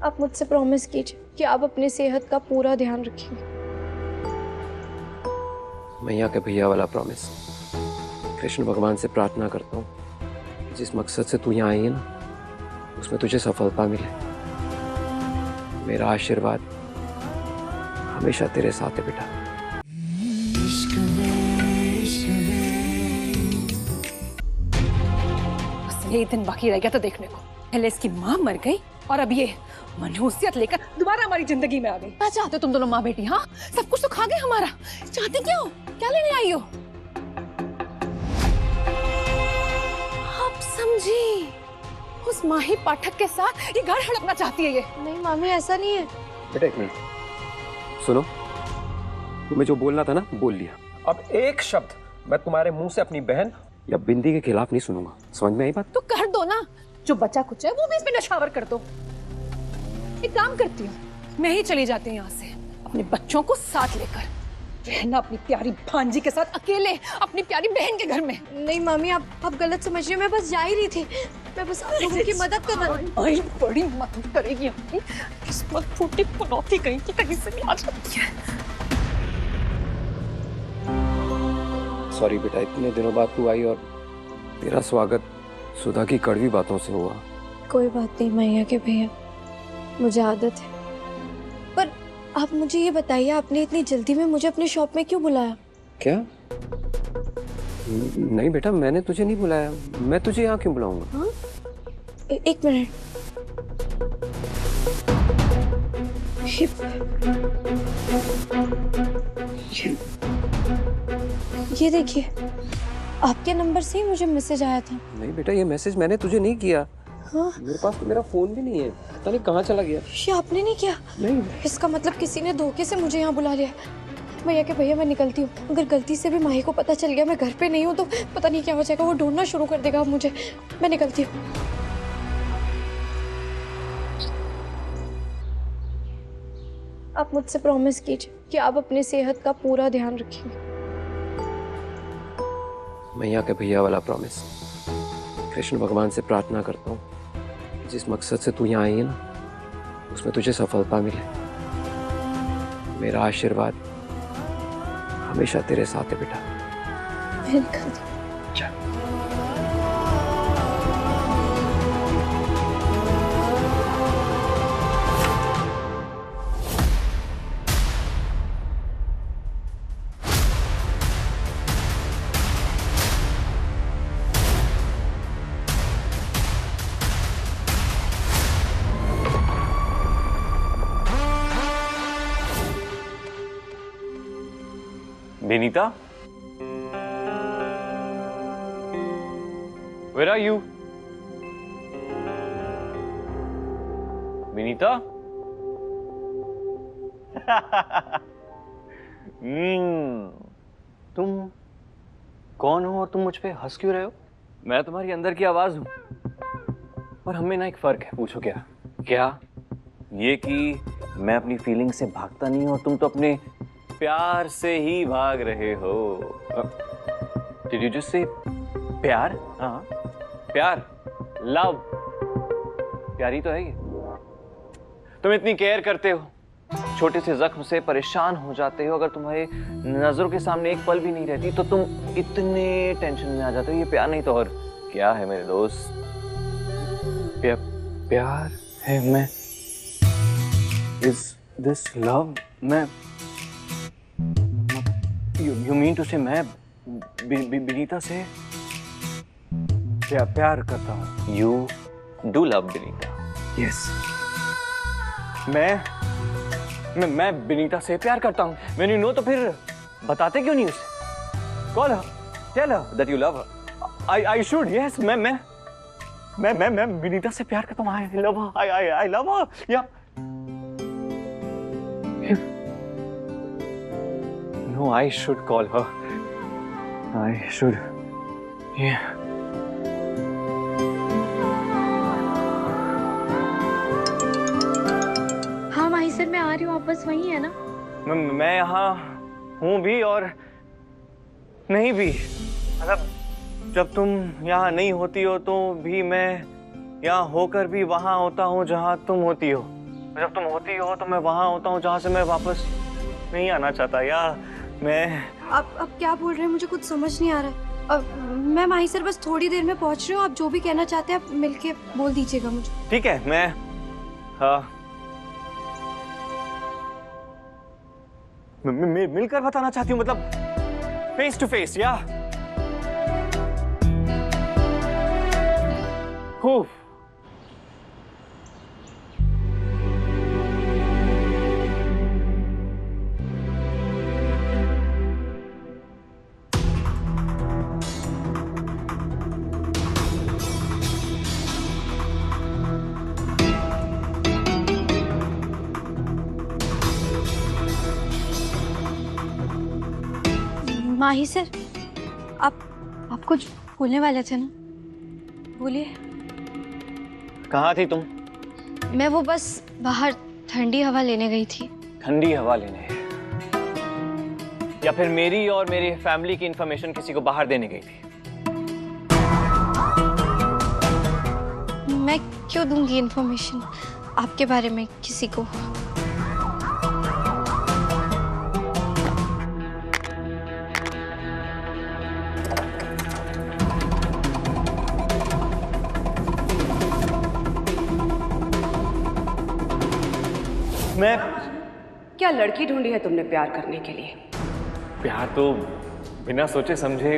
आप मुझसे प्रॉमिस कीजिए कि आप अपनी सेहत का पूरा ध्यान रखेंगे। मैया के भैया वाला प्रॉमिस। कृष्ण भगवान से प्रार्थना करता हूँ जिस मकसद से तू यहाँ आई है ना, उसमें तुझे सफलता मिले। मेरा आशीर्वाद हमेशा तेरे साथ है बेटा। बस यही दिन बाकी रह गया था देखने को। पहले इसकी माँ मर गई और अब ये मनहूसियत लेकर दोबारा हमारी जिंदगी में आ गई। क्या चाहते हो तुम दोनों माँ बेटी? हाँ, सब कुछ तो खा गए हमारा। चाहते क्या हो? क्या लेने आई हो? आप समझी, उस माही पाठक के साथ ये घर हड़पना चाहती है ये। नहीं मामी, ऐसा नहीं है। बेटा एक मिनट सुनो, तुम्हें जो बोलना था ना बोल लिया। अब एक शब्द मैं तुम्हारे मुंह से अपनी बहन या बिंदी के खिलाफ नहीं सुनूंगा, समझ में आई बात? तो कर दो ना, जो बचा कुछ है वो भी इसमें नशावर कर दो। एक काम करती हूँ, मैं ही चली जाती हूँ यहाँ से अपने बच्चों को साथ लेकर, रहना अपनी प्यारी भांजी के साथ अकेले अपनी प्यारी बहन के घर में। नहीं मामी, आप गलत समझ रही हो। मैं बस जा ही रही थी। मैं बस आप लोगों की मदद करना। आई बड़ी मदद करेगी अपनी किस्मत फूटी पनौती कहीं की कहीं से आ जाती है। सॉरी बेटा, इतने दिनों बाद तू आई और तेरा स्वागत सुधा की कड़वी बातों से हुआ। कोई बात नहीं मैया के भैया, मुझे आदत है। पर आप मुझे ये बताइए, आपने इतनी जल्दी में मुझे अपने शॉप में क्यों बुलाया? क्या? नहीं बेटा, मैंने तुझे नहीं बुलाया। मैं तुझे यहाँ क्यों बुलाऊंगा? हाँ? एक मिनट। ये देखिए, आपके नंबर से ही मुझे मैसेज आया था। नहीं बेटा, ये मैसेज मैंने तुझे नहीं किया। हाँ? मेरे पास तो मेरा फोन भी नहीं है, पता नहीं कहाँ चला गया। ये आपने नहीं किया? नहीं। इसका मतलब किसी ने धोखे से मुझे यहाँ बुला लिया। भैया के भैया, मैं निकलती हूँ। अगर गलती से भी माही को पता चल गया मैं घर पे नहीं हूँ तो पता नहीं क्या हो जाएगा। वो ढूंढना शुरू कर देगा मुझे। मैं निकलती हूँ। आप मुझसे प्रॉमिस कीजिए कि आप अपनी सेहत का पूरा ध्यान रखेंगे। मैया के भैया वाला प्रॉमिस। कृष्ण भगवान से प्रार्थना करता हूँ जिस मकसद से तू यहाँ आई है ना, उसमें तुझे सफलता मिले। मेरा आशीर्वाद हमेशा तेरे साथ है बेटा। मैं निकलती हूँ। Benita? Where are you? Benita? तुम कौन हो और तुम मुझ पे हंस क्यों रहे हो? मैं तुम्हारी अंदर की आवाज हूं। और हमें ना एक फर्क है, पूछो क्या? क्या? ये कि मैं अपनी फीलिंग से भागता नहीं हूं और तुम तो अपने प्यार से ही भाग रहे हो। Did you just say प्यार? हाँ, प्यार, लव, प्यारी तो है ये। तुम इतनी केयर करते हो, छोटे से जख्म से परेशान हो जाते हो। अगर तुम्हारे नजरों के सामने एक पल भी नहीं रहती तो तुम इतने टेंशन में आ जाते हो। ये प्यार नहीं तो और क्या है मेरे दोस्त? प्यार है। मैं Is this love? मैं You mean to say मैं बिनीता से प्यार करता हूँ? You do love Binita? Yes. मैं बिनीता से प्यार करता हूँ। When you know तो फिर बताते क्यों नहीं उसे? Call her, tell her that you love her. I should, yes. मैं बिनीता से प्यार करता हूँ। I love her. I love her. Yeah. No, I should call her. I should. Yeah. हाँ माही सर, मैं आ रही हूँ। आप बस वहीं है ना? मैं यहाँ हूँ भी और नहीं भी। मतलब जब तुम यहाँ नहीं होती हो तो भी मैं यहाँ होकर भी वहाँ होता हूँ जहाँ तुम होती हो। जब तुम होती हो तो मैं वहां होता हूँ जहां से मैं वापस नहीं आना चाहता यार। मैं अब क्या बोल रहे हैं, मुझे कुछ समझ नहीं आ रहा है। मैं माही सर बस थोड़ी देर में पहुंच रही हूँ, आप जो भी कहना चाहते हैं आप मिलके बोल दीजिएगा मुझे। ठीक है, मैं मिलकर बताना चाहती हूँ, मतलब फेस टू फेस या माही सर, आप कुछ बोलने वाले थे ना, बोलिए। कहाँ थी तुम? मैं वो बस बाहर ठंडी हवा लेने गई थी। ठंडी हवा लेने, या फिर मेरी और मेरी फैमिली की इंफॉर्मेशन किसी को बाहर देने गई थी? मैं क्यों दूंगी इंफॉर्मेशन आपके बारे में किसी को? मैं क्या लड़की ढूंढी है तुमने प्यार करने के लिए? प्यार तो बिना सोचे समझे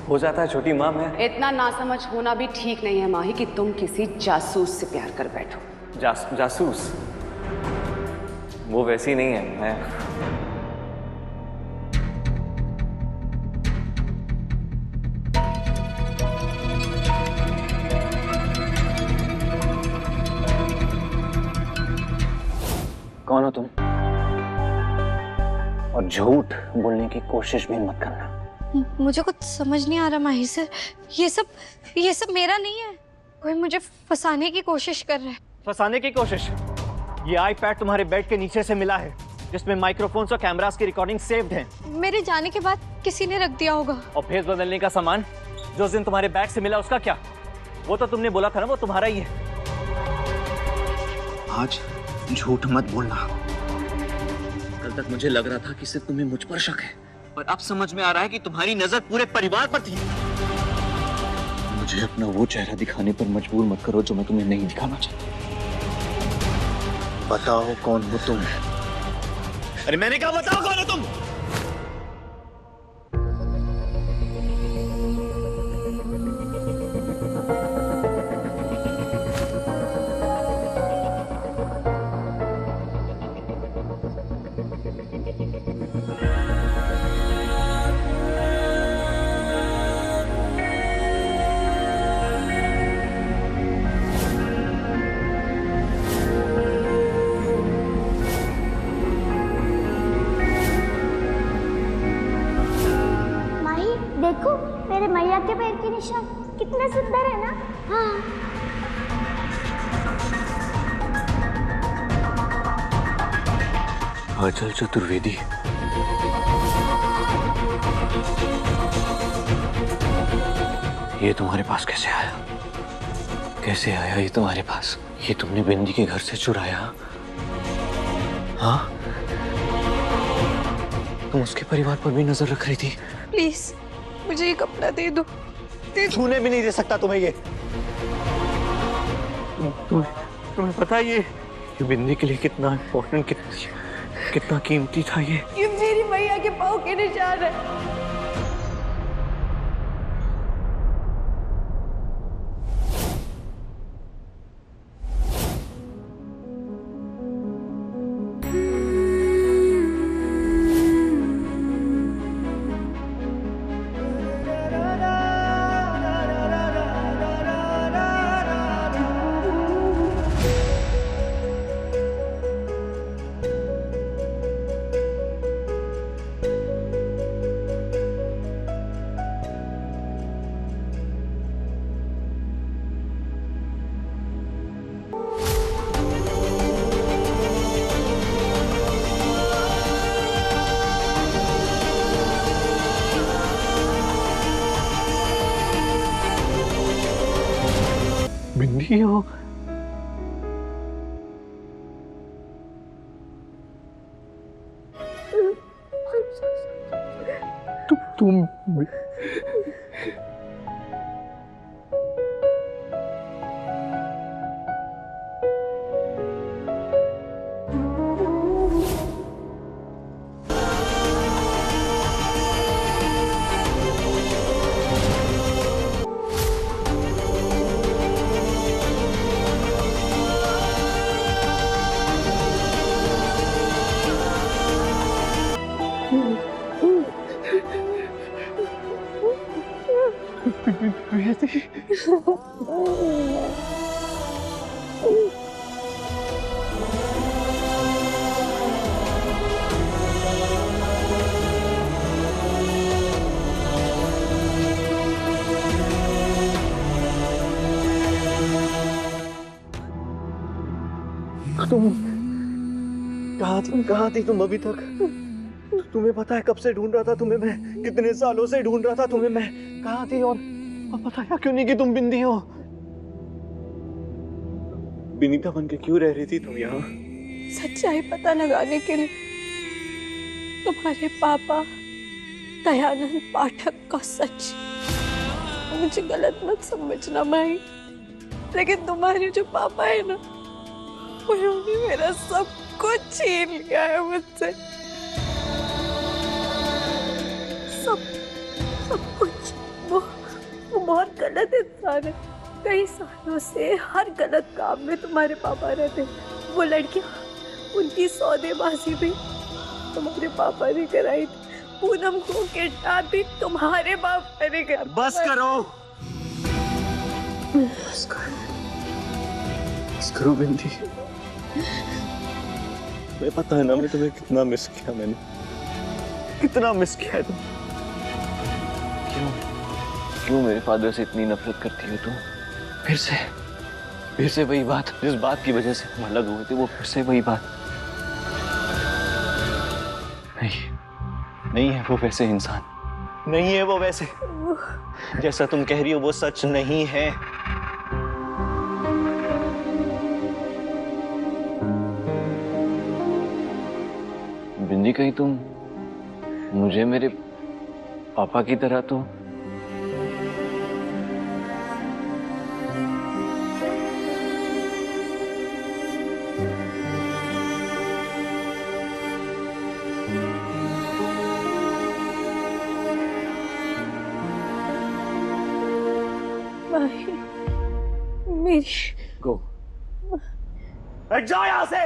हो जाता है छोटी माँ। मैं इतना नासमझ होना भी ठीक नहीं है माही कि तुम किसी जासूस से प्यार कर बैठो। जासूस? वो वैसी नहीं है। मैं कौन हो तुम? और झूठ बोलने की कोशिश भी मत करना। मुझे कुछ समझ नहीं आ रहा माही सर, ये सब मेरा नहीं है। कोई मुझे फंसाने की कोशिश कर रहा है। फंसाने की कोशिश? ये आईपैड तुम्हारे बेड के नीचे से मिला है, जिसमें माइक्रोफोन्स और कैमरास की रिकॉर्डिंग सेव्ड है। मेरे जाने के बाद किसी ने रख दिया होगा। और फेस बदलने का सामान जो उस दिन तुम्हारे बैग से मिला, उसका क्या? वो तो तुमने बोला था ना वो तुम्हारा ही है। आज झूठ मत बोलना। कल तक मुझे लग रहा था कि सिर्फ तुम्हें मुझ पर शक है, पर अब समझ में आ रहा है कि तुम्हारी नजर पूरे परिवार पर थी। मुझे अपना वो चेहरा दिखाने पर मजबूर मत करो जो मैं तुम्हें नहीं दिखाना चाहता। बताओ कौन हो तुम? अरे मैंने कहा बताओ कौन हो तुम? देखो मेरे मैया के पैर के निशान कितने सुंदर है ना। हाँ अचल चतुर्वेदी, ये तुम्हारे पास कैसे आया? कैसे आया ये तुम्हारे पास? ये तुमने बिंदी के घर से चुराया? हाँ, तुम उसके परिवार पर भी नजर रख रही थी। प्लीज मुझे ये कपड़ा दे दो। छूने भी नहीं दे सकता तुम्हें ये। तुम्हें पता है ये बिंदी के लिए कितना इम्पोर्टेंट, कितना कीमती था ये मेरी मैया के पाँव के निशान है। बिंदी हो। तुम कहाँ थी तुम अभी तक? तुम्हें पता है कब से ढूंढ रहा था तुम्हें मैं, कितने सालों से ढूंढ रहा था तुम्हें मैं। कहाँ थी और बताया क्यों नहीं कि तुम बिंदी हो? विनीता बन के क्यों रह रही थी तुम यहाँ? सच्चाई पता लगाने के लिए तुम्हारे पापा दयानंद पाठक का सच। मुझे गलत मत समझना माई, लेकिन तुम्हारे जो पापा है ना, उन्होंने मेरा सब कुछ छीन लिया है मुझसे। सब कुछ। वो बहुत गलत इंसान है। कई सालों से हर गलत काम में तुम्हारे पापा रहते। वो लड़कियां, उनकी सौदेबाजी भी तुम्हारे पापा ने कराई थी। पूनम को किडनैप भी तुम्हारे पापा ने कराई। बस करो, बस करो बिंदी। मैं पता है ना, मैं तुम्हें कितना मिस किया, मैंने कितना मिस किया है तुम। क्यों मेरे फादर से इतनी नफरत करती हो तुम? फिर से वही बात, जिस बात की वजह से हम अलग हुए थे, वो फिर से वही बात। नहीं है वो वैसे इंसान, नहीं है वो वैसे, जैसा तुम कह रही हो वो सच नहीं है। बिंदी, कहीं तुम मुझे मेरे पापा की तरह तो मेरी को हट जाओ यहाँ से।